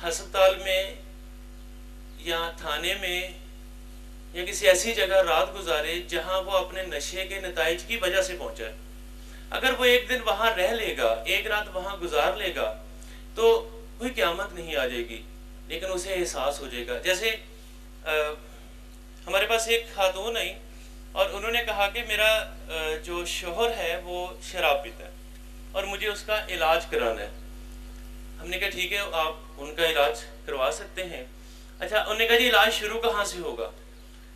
ہسپتال میں یا تھانے میں یا کسی ایسی جگہ رات گزارے جہاں وہ اپنے نشے کے نتائج کی وجہ سے پہنچا ہے. اگر وہ ایک دن وہاں رہ لے گا, ایک رات وہاں گزار لے گا, تو کوئی قیامت نہیں آ جائے گی, لیکن اسے احساس ہو جائے گا. جیسے ہمارے پاس ایک خاتون آئی اور انہوں نے کہا کہ میرا جو شوہر ہے وہ شراب پیتا ہے اور مجھے اس کا علاج کرانا ہے. ہم نے کہا ٹھیک ہے, آپ ان کا علاج کروا سکتے ہیں. اچھا, انہوں نے کہا جی علاج شروع کہاں سے ہوگا؟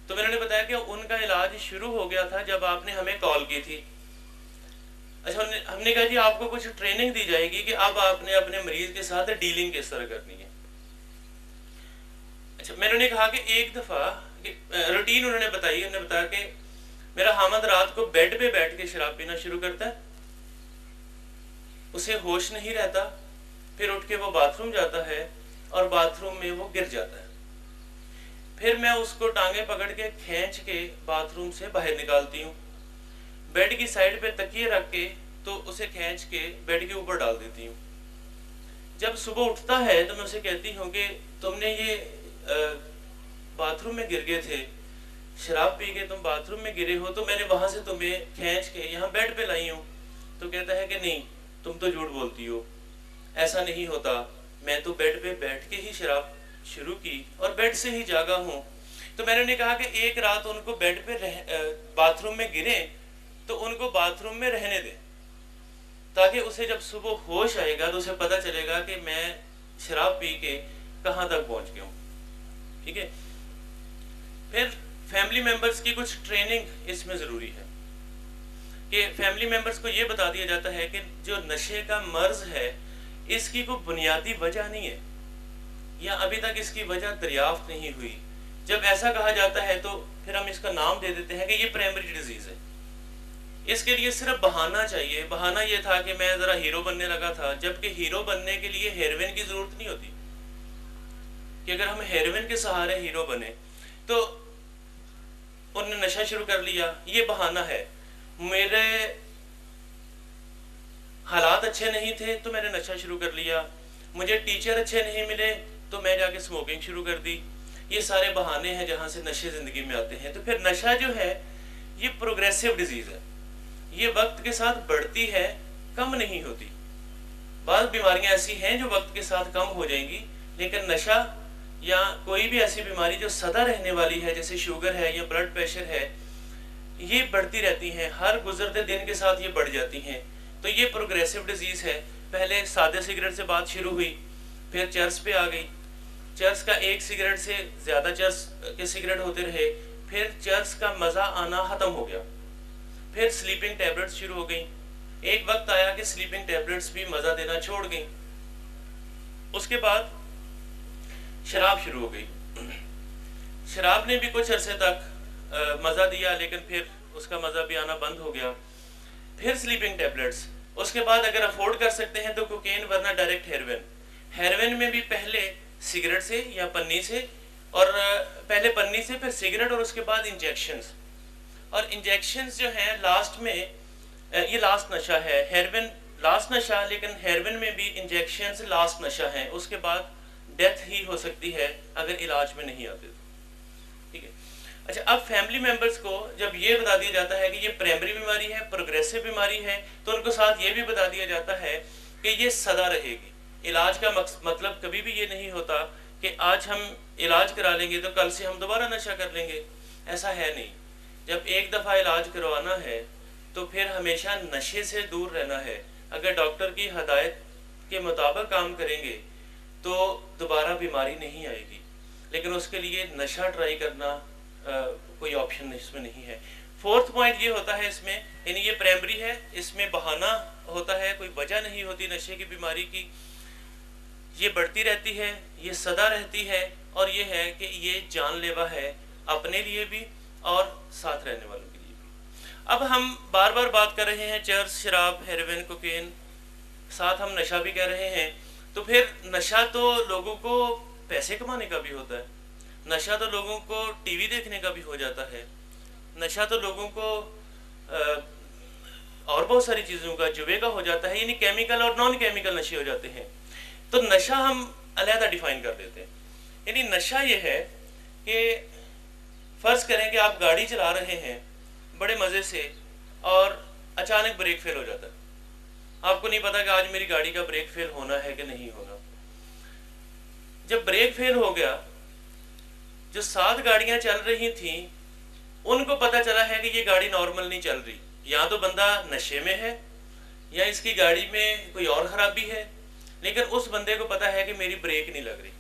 تو میں نے بتایا کہ ان کا علاج شروع ہو گیا تھا جب آپ نے ہمیں کال کی تھی. اچھا, ہم نے کہا جی آپ کو کچھ ٹریننگ دی جائے گی کہ اب آپ نے اپنے مریض کے ساتھ ڈیلنگ کس طرح کرنی ہے. اچھا, میں نے کہا کہ ایک دفعہ روٹین انہوں نے بتائی. انہوں نے بتایا کہ میرا حامد رات کو بیڈ پہ بیٹھ کے شراب پینا شروع کرتا ہے, اسے ہوش نہیں رہتا, پھر اٹھ کے وہ باتھ روم جاتا ہے اور باتھ روم میں وہ گر جاتا ہے. پھر میں اس کو ٹانگیں پکڑ کے کھینچ کے باتھ روم سے باہر نکالتی ہوں, بیڈ کی سائڈ پہ تکیے رکھ کے تو اسے کھینچ کے بیڈ کے اوپر ڈال دیتی ہوں. جب صبح اٹھتا ہے تو میں اسے کہتی ہوں کہ تم نے یہ باتھ روم میں گر گئے تھے, شراب پی کے تم باتھ روم میں گرے ہو, تو میں نے وہاں سے تمہیں کھینچ کے یہاں بیڈ پہ لائی ہوں. تو کہتا ہے کہ نہیں, تم تو جھوٹ بولتی ہو, ایسا نہیں ہوتا, میں تو بیڈ پہ بیٹھ کے ہی شراب شروع کی اور بیڈ سے ہی جاگا ہوں. تو میں نے کہا کہ ایک رات ان کو بیڈ پہ باتھ روم میں گرے تو ان کو باتھ روم میں رہنے دیں, تاکہ اسے جب صبح ہوش آئے گا تو اسے پتہ چلے گا کہ میں شراب پی کے کہاں تک پہنچ گیا ہوں. ٹھیک ہے. پھر فیملی ممبرز کی کچھ ٹریننگ اس میں ضروری ہے کہ فیملی ممبرز کو یہ بتا دیا جاتا ہے کہ جو نشے کا مرض ہے اس کی کوئی بنیادی وجہ نہیں ہے, یا ابھی تک اس کی وجہ دریافت نہیں ہوئی. جب ایسا کہا جاتا ہے تو پھر ہم اس کا نام دے دیتے ہیں کہ یہ پرائمری ڈیزیز ہے. اس کے لیے صرف بہانہ چاہیے. بہانہ یہ تھا کہ میں ذرا ہیرو بننے لگا تھا, جبکہ ہیرو بننے کے لیے ہیروین کی ضرورت نہیں ہوتی. کہ اگر ہم ہیروین کے سہارے ہیرو بنے تو انہوں نے نشہ شروع کر لیا, یہ بہانہ ہے. میرے حالات اچھے نہیں تھے تو میں نے نشہ شروع کر لیا, مجھے ٹیچر اچھے نہیں ملے تو میں جا کے اسموکنگ شروع کر دی. یہ سارے بہانے ہیں جہاں سے نشے زندگی میں آتے ہیں. تو پھر نشہ جو ہے یہ پروگریسو ڈیزیز ہے, یہ وقت کے ساتھ بڑھتی ہے, کم نہیں ہوتی. بعض بیماریاں ایسی ہیں جو وقت کے ساتھ کم ہو جائیں گی, لیکن نشہ یا کوئی بھی ایسی بیماری جو سدا رہنے والی ہے جیسے شوگر ہے یا بلڈ پریشر ہے, یہ بڑھتی رہتی ہیں, ہر گزرتے دن کے ساتھ یہ بڑھ جاتی ہیں. تو یہ پروگریسو ڈیزیز ہے. پہلے سادے سگریٹ سے بات شروع ہوئی, پھر چرس پہ آ گئی, چرس کا ایک سگریٹ سے زیادہ چرس کے سگریٹ ہوتے رہے, پھر چرس کا مزہ آنا ختم ہو گیا, پھر سلیپنگ ٹیبلٹس شروع ہو گئیں. ایک وقت آیا کہ سلیپنگ ٹیبلٹس بھی مزہ دینا چھوڑ گئیں. اس کے بعد شراب شروع ہو گئی. شراب نے بھی کچھ عرصے تک مزہ دیا, لیکن پھر اس کا مزہ بھی آنا بند ہو گیا. پھر سلیپنگ ٹیبلٹس, اس کے بعد اگر افورڈ کر سکتے ہیں تو کوکین, ورنہ ڈائریکٹ ہیروین. ہیروین میں بھی پہلے سگریٹ سے یا پنی سے, اور پہلے پنی سے پھر سگریٹ, اور اس کے بعد انجیکشنز. اور انجیکشنز جو ہیں لاسٹ میں, یہ لاسٹ نشہ ہے. ہیروین لاسٹ نشہ, لیکن ہیروین میں بھی انجیکشنز لاسٹ نشہ ہیں. اس کے بعد ڈیتھ ہی ہو سکتی ہے اگر علاج میں نہیں آتے تو. ٹھیک ہے. اچھا, اب فیملی ممبرز کو جب یہ بتا دیا جاتا ہے کہ یہ پرائمری بیماری ہے, پروگریسو بیماری ہے, تو ان کو ساتھ یہ بھی بتا دیا جاتا ہے کہ یہ سدا رہے گی. علاج کا مطلب کبھی بھی یہ نہیں ہوتا کہ آج ہم علاج کرا لیں گے تو کل سے ہم دوبارہ نشہ کر لیں گے. ایسا ہے نہیں. جب ایک دفعہ علاج کروانا ہے تو پھر ہمیشہ نشے سے دور رہنا ہے. اگر ڈاکٹر کی ہدایت کے مطابق کام کریں گے تو دوبارہ بیماری نہیں آئے گی, لیکن اس کے لیے نشہ ٹرائی کرنا کوئی آپشن اس میں نہیں ہے. فورتھ پوائنٹ یہ ہوتا ہے اس میں, یعنی یہ پرائمری ہے, اس میں بہانہ ہوتا ہے, کوئی وجہ نہیں ہوتی نشے کی بیماری کی. یہ بڑھتی رہتی ہے, یہ سدا رہتی ہے, اور یہ ہے کہ یہ جان لیوا ہے اپنے لیے بھی اور ساتھ رہنے والوں کے لیے بھی. اب ہم بار بار بات کر رہے ہیں چرس, شراب, ہیروین, کوکین, ساتھ ہم نشہ بھی کر رہے ہیں. تو پھر نشہ تو لوگوں کو پیسے کمانے کا بھی ہوتا ہے, نشہ تو لوگوں کو ٹی وی دیکھنے کا بھی ہو جاتا ہے, نشہ تو لوگوں کو اور بہت ساری چیزوں کا, جوے کا ہو جاتا ہے. یعنی کیمیکل اور نان کیمیکل نشے ہو جاتے ہیں. تو نشہ ہم علیحدہ ڈیفائن کر دیتے ہیں. یعنی نشہ یہ ہے کہ فرض کریں کہ آپ گاڑی چلا رہے ہیں بڑے مزے سے اور اچانک بریک فیل ہو جاتا ہے. آپ کو نہیں پتا کہ آج میری گاڑی کا بریک فیل ہونا ہے کہ نہیں ہونا. جب بریک فیل ہو گیا، جو 7 گاڑیاں چل رہی تھیں ان کو پتا چلا ہے کہ یہ گاڑی نارمل نہیں چل رہی، یا تو بندہ نشے میں ہے یا اس کی گاڑی میں کوئی اور خرابی ہے، لیکن اس بندے کو پتا ہے کہ میری بریک نہیں لگ رہی.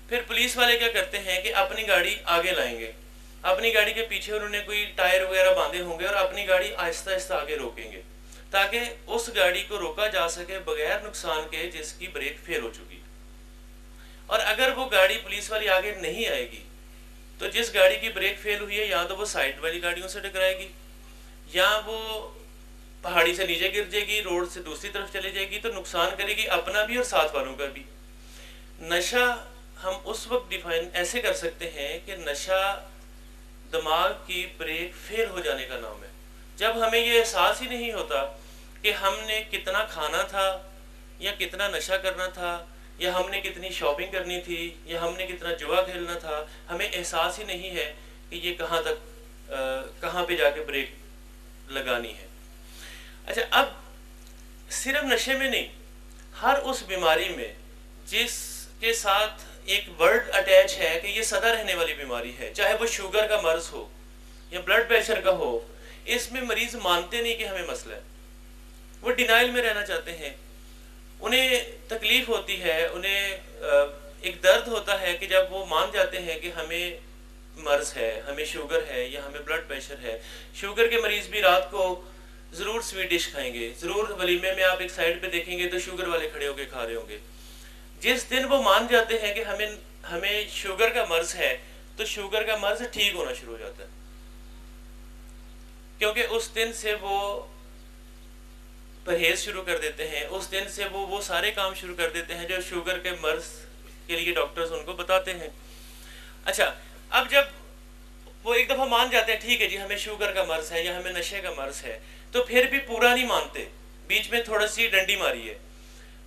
پھر پولیس والے کیا کرتے ہیں کہ اپنی گاڑی آگے لائیں گے، اپنی گاڑی کے پیچھے انہوں نے کوئی ٹائر وغیرہ باندھے ہوں گے اور اپنی گاڑی آہستہ آہستہ آگے روکیں گے تاکہ اس گاڑی کو روکا جا سکے بغیر نقصان کے جس کی بریک فیل ہو چکی. اور اگر وہ گاڑی پولیس والی آگے نہیں آئے گی تو جس گاڑی کی بریک فیل ہوئی ہے یا تو وہ سائڈ والی گاڑیوں سے ٹکرائے گی یا وہ پہاڑی سے نیچے گر جائے گی، روڈ سے دوسری طرف چلے جائے گی، تو نقصان کرے گی اپنا بھی اور ساتھ والوں کا بھی. نشہ ہم اس وقت ڈیفائن ایسے کر سکتے ہیں کہ نشہ دماغ کی بریک فیل ہو جانے کا نام ہے. جب ہمیں یہ احساس ہی نہیں ہوتا کہ ہم نے کتنا کھانا تھا یا کتنا نشہ کرنا تھا یا ہم نے کتنی شاپنگ کرنی تھی یا ہم نے کتنا جوا کھیلنا تھا، ہمیں احساس ہی نہیں ہے کہ یہ کہاں پہ جا کے بریک لگانی ہے. اچھا، اب صرف نشے میں نہیں، ہر اس بیماری میں جس کے ساتھ ایک ورڈ اٹیچ ہے کہ یہ سدا رہنے والی بیماری ہے، چاہے وہ شوگر کا مرض ہو یا بلڈ پریشر کا ہو، اس میں مریض مانتے نہیں کہ ہمیں مسئلہ ہے. وہ ڈینائل میں رہنا چاہتے ہیں، انہیں تکلیف ہوتی ہے، انہیں ایک درد ہوتا ہے کہ جب وہ مان جاتے ہیں کہ ہمیں مرض ہے، ہمیں شوگر ہے یا ہمیں بلڈ پریشر ہے. شوگر کے مریض بھی رات کو ضرور سویٹ ڈش کھائیں گے، ضرور ولیمے میں آپ ایک سائڈ پہ دیکھیں گے تو شوگر والے کھڑے ہو کے کھا رہے ہوں گے. جس دن وہ مان جاتے ہیں کہ ہمیں شوگر کا مرض ہے تو شوگر کا مرض ٹھیک ہونا شروع ہو جاتا ہے، کیونکہ اس دن سے وہ پرہیز شروع کر دیتے ہیں، اس دن سے وہ سارے کام شروع کر دیتے ہیں جو شوگر کے مرض کے لیے ڈاکٹرز ان کو بتاتے ہیں. اچھا، اب جب وہ ایک دفعہ مان جاتے ہیں ٹھیک ہے جی ہمیں شوگر کا مرض ہے یا ہمیں نشے کا مرض ہے، تو پھر بھی پورا نہیں مانتے، بیچ میں تھوڑا سی ڈنڈی ماری ہے.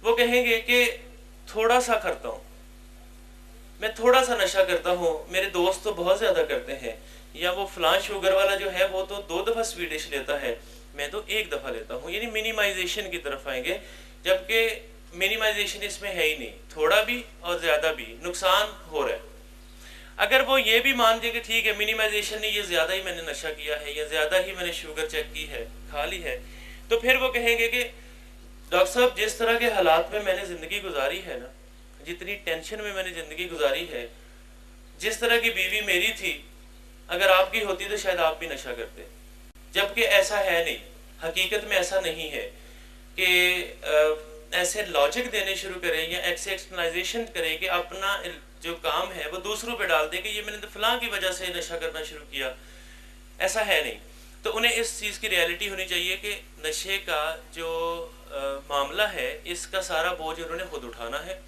وہ کہیں گے کہ تھوڑا سا کرتا ہوں، میں تھوڑا سا نشہ کرتا ہوں، میرے دوست تو بہت زیادہ کرتے ہیں، یا وہ فلاں شوگر والا جو ہے وہ تو 2 دفعہ سویٹ ڈش لیتا ہے، میں تو 1 دفعہ لیتا ہوں. یعنی منیمائزیشن کی طرف آئیں گے، جبکہ منیمائزیشن اس میں ہے ہی نہیں، تھوڑا بھی اور زیادہ بھی نقصان ہو رہا ہے. اگر وہ یہ بھی مان جائے کہ ٹھیک ہے منیمائزیشن نہیں، یہ زیادہ ہی میں نے نشہ کیا ہے یا زیادہ ہی میں نے شوگر چیک کی ہے، کھا لی ہے، تو پھر وہ کہیں گے کہ ڈاکٹر صاحب جس طرح کے حالات میں میں نے زندگی گزاری ہے نا، جتنی ٹینشن میں میں نے زندگی گزاری ہے، جس طرح کی بیوی میری تھی، اگر آپ کی ہوتی تو شاید آپ بھی نشہ کرتے. جبکہ ایسا ہے نہیں، حقیقت میں ایسا نہیں ہے کہ ایسے لاجک دینے شروع کریں یا ایسے ایکسپلائزیشن کریں کہ اپنا جو کام ہے وہ دوسروں پہ ڈال دیں کہ یہ میں نے تو فلاں کی وجہ سے نشہ کرنا شروع کیا. ایسا ہے نہیں. تو انہیں اس چیز کی ریالٹی ہونی چاہیے کہ نشے کا جو معاملہ ہے اس کا سارا بوجھ انہوں نے خود اٹھانا ہے،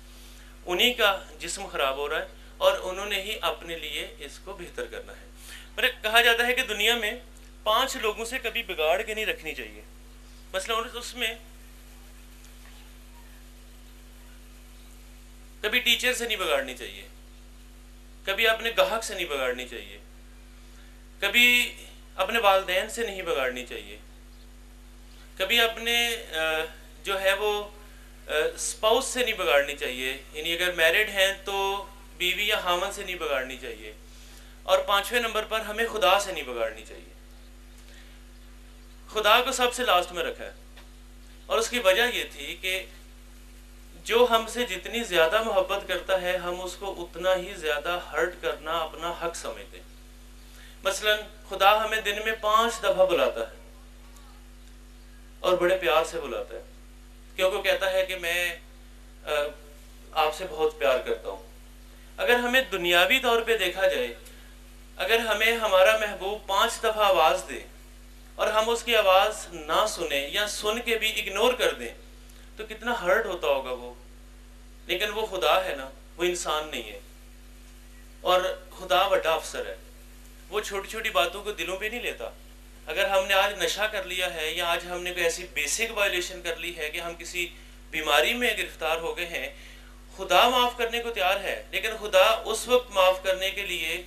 انہی کا جسم خراب ہو رہا ہے اور انہوں نے ہی اپنے لیے اس کو بہتر کرنا ہے. پر کہا جاتا ہے کہ دنیا میں 5 لوگوں سے کبھی بگاڑ کے نہیں رکھنی چاہیے. مثلا اس میں کبھی ٹیچر سے نہیں بگاڑنی چاہیے، کبھی اپنے گاہک سے نہیں بگاڑنی چاہیے، کبھی اپنے والدین سے نہیں بگاڑنی چاہیے، کبھی اپنے جو ہے وہ اسپاؤس سے نہیں بگاڑنی چاہیے. یعنی اگر میرڈ ہیں تو بیوی یا خاوند سے نہیں بگاڑنی چاہیے. اور 5ویں نمبر پر ہمیں خدا سے نہیں بگاڑنی چاہیے. خدا کو سب سے لاسٹ میں رکھا ہے، اور اس کی وجہ یہ تھی کہ جو ہم سے جتنی زیادہ محبت کرتا ہے ہم اس کو اتنا ہی زیادہ ہرٹ کرنا اپنا حق سمجھتے ہیں. مثلا خدا ہمیں دن میں 5 دفعہ بلاتا ہے اور بڑے پیار سے بلاتا ہے، کیونکہ کہتا ہے کہ میں آپ سے بہت پیار کرتا ہوں. اگر ہمیں دنیاوی طور پہ دیکھا جائے، اگر ہمیں ہمارا محبوب 5 دفعہ آواز دے اور ہم اس کی آواز نہ سنیں یا سن کے بھی اگنور کر دیں تو کتنا ہرٹ ہوتا ہوگا وہ. لیکن وہ خدا ہے نا، وہ انسان نہیں ہے، اور خدا بڑا افسر ہے، وہ چھوٹی چھوٹی باتوں کو دلوں پہ نہیں لیتا. اگر ہم نے آج نشہ کر لیا ہے یا آج ہم نے کوئی ایسی بیسک وائلیشن کر لی ہے کہ ہم کسی بیماری میں گرفتار ہو گئے ہیں، خدا معاف کرنے کو تیار ہے، لیکن خدا اس وقت معاف کرنے کے لیے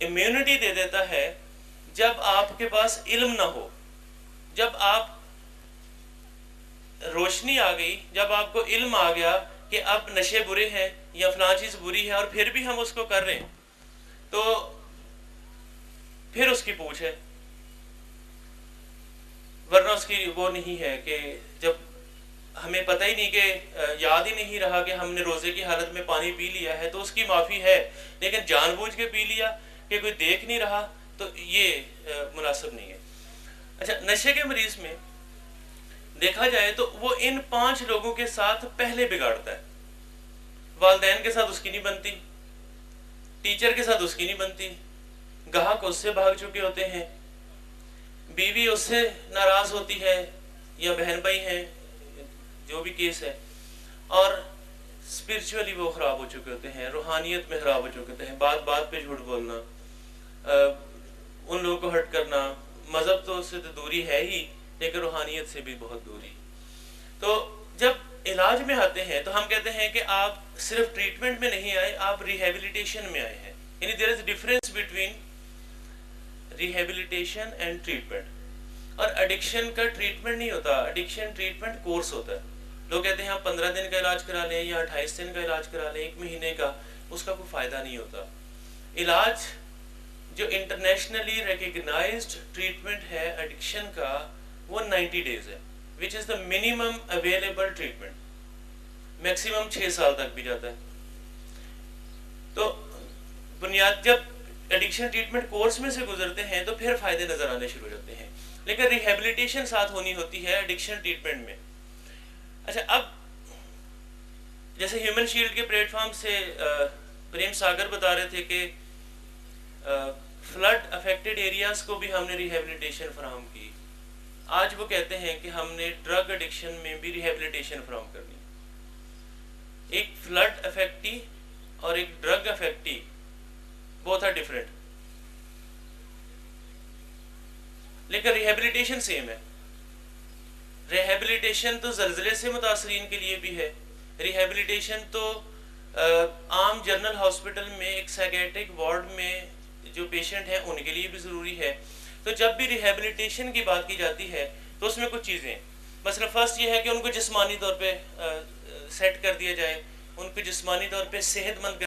امیونٹی دے دیتا ہے جب آپ کے پاس علم نہ ہو، جب آپ روشنی آ گئی، جب آپ کو علم آ گیا کہ اب نشے برے ہیں یا فلاں چیز بری ہے اور پھر بھی ہم اس کو کر رہے ہیں، تو پھر اس کی پوچھ ہے، ورنہ اس کی وہ نہیں ہے کہ جب ہمیں پتہ ہی نہیں کہ یاد ہی نہیں رہا کہ ہم نے روزے کی حالت میں پانی پی لیا ہے تو اس کی معافی ہے، لیکن جان بوجھ کے پی لیا کہ کوئی دیکھ نہیں رہا تو یہ مناسب نہیں ہے۔ اچھا، نشے کے مریض میں دیکھا جائے تو وہ ان 5 لوگوں کے ساتھ پہلے بگاڑتا ہے۔ والدین کے ساتھ اس کی نہیں بنتی، ٹیچر کے ساتھ اس کی نہیں بنتی، گاہک اس سے بھاگ چکے ہوتے ہیں، بیوی اس سے ناراض ہوتی ہے یا بہن بھائی ہیں، جو بھی کیس ہے، اور اسپرچولی وہ خراب ہو چکے ہوتے ہیں، روحانیت میں خراب ہو چکے ہوتے ہیں، بات بات پہ جھوٹ بولنا، ان لوگوں کو ہرٹ کرنا، مذہب تو اس سے تو دوری ہے ہی لیکن روحانیت سے بھی بہت دوری۔ تو جب علاج میں آتے ہیں تو ہم کہتے ہیں کہ آپ صرف ٹریٹمنٹ میں نہیں آئے، آپ ریہیبلیٹیشن میں آئے ہیں، یعنی there is difference between rehabilitation and treatment. اور ایڈکشن کا ٹریٹمنٹ نہیں ہوتا، ایڈکشن ٹریٹمنٹ کورس ہوتا ہے۔ لوگ کہتے ہیں آپ 15 دن کا علاج کرا لیں یا 28 دن کا علاج کرا لیں، 1 مہینے کا، اس کا کوئی فائدہ نہیں ہوتا۔ علاج جو انٹرنیشنلی ریکگنائزڈ ٹریٹمنٹ ہے ایڈکشن کا وہ 90 ڈیز ہے، which is the minimum available treatment، maximum 6 سال تک بھی جاتا ہے۔ تو بنیاد جب ایڈکشن ٹریٹمنٹ کورس میں سے گزرتے ہیں تو پھر فائدے نظر آنے شروع ہو جاتے ہیں، لیکن ریہیبلیٹیشن ساتھ ہونی ہوتی ہے ایڈکشن ٹریٹمنٹ میں۔ اچھا، اب جیسے ہیومن شیلڈ کے پلیٹ فارم سے پریم ساگر بتا رہے تھے کہ فلڈ افیکٹڈ ایریاز کو بھی ہم نے ریہیبلیٹیشن فراہم کی، آج وہ کہتے ہیں کہ ہم نے ڈرگ ایڈکشن میں بھی ریہیبلیٹیشن فراہم کرنی۔ ایک فلڈ افیکٹی اور ایک ڈرگ افیکٹی، بوتھ آر ڈفرینٹ، لیکن ریہیبلیٹیشن سیم ہے۔ ریہیبلیٹیشن تو زلزلے سے متاثرین کے لیے بھی ہے، ریہیبلیٹیشن تو عام جنرل ہاسپٹل میں ایک سائیکیٹرک وارڈ میں جو پیشنٹ ہیں ان کے لیے بھی ضروری ہے۔ تو جب بھی ریہیبلیٹیشن کی بات کی جاتی ہے تو اس میں کچھ چیزیں، مثلا فرسٹ یہ ہے کہ ان کو جسمانی طور پہ سیٹ کر دیا جائے، ان کو جسمانی طور پہ صحت مند